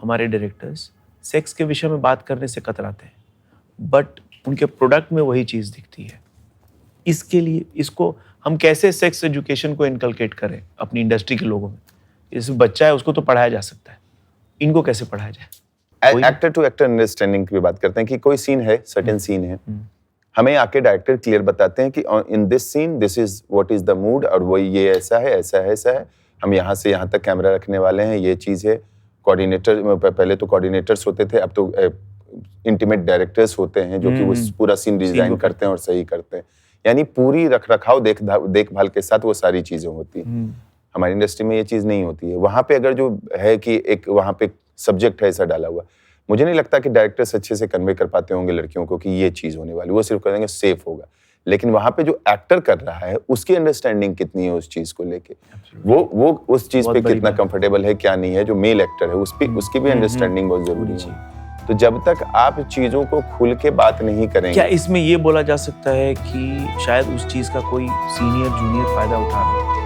हमारे directors sex के विषय में बात करने से कतराते हैं, बट उनके प्रोडक्ट में वही चीज़ दिखती है। इसके लिए इसको हम कैसे सेक्स एजुकेशन को इनकलकेट करें अपनी इंडस्ट्री के लोगों में? जैसे बच्चा है उसको तो पढ़ाया जा सकता है, इनको कैसे पढ़ाया जाए? एक्टर टू एक्टर अंडरस्टैंडिंग की बात करते हैं कि कोई सीन है, सर्टेन सीन है, हमें आके डायरेक्टर क्लियर बताते हैं कि in this seen this is what is the mood, और वो ये ऐसा है ऐसा है ऐसा है, हम यहाँ से यहाँ तक कैमरा रखने वाले हैं, ये चीज़ है। कोऑर्डिनेटर, पहले तो कोऑर्डिनेटर्स होते थे, अब तो इंटीमेट डायरेक्टर्स होते हैं जो कि वो पूरा सीन डिजाइन करते हैं और सही करते हैं। यानी पूरी रखरखाव देखभाल के साथ वो सारी चीज़ें होती हैं। हमारी इंडस्ट्री में ये चीज़ नहीं होती है। वहाँ पे अगर जो है कि एक वहाँ पे सब्जेक्ट है ऐसा डाला हुआ, मुझे नहीं लगता कि डायरेक्टर्स अच्छे से कन्वे कर पाते होंगे लड़कियों को कि ये चीज़ होने वाली, वो सिर्फ कहेंगे सेफ होगा। लेकिन वहाँ पे जो एक्टर कर रहा है उसकी अंडरस्टैंडिंग कितनी है उस चीज़ को लेके, वो उस चीज़ पे कितना कंफर्टेबल है क्या नहीं है, जो मेल एक्टर है उसकी भी अंडरस्टैंडिंग बहुत जरूरी है। तो जब तक आप चीज़ों को खुल के बात नहीं करेंगे, क्या इसमें ये बोला जा सकता है कि शायद उस चीज़ का कोई सीनियर जूनियर फायदा उठा रहा है?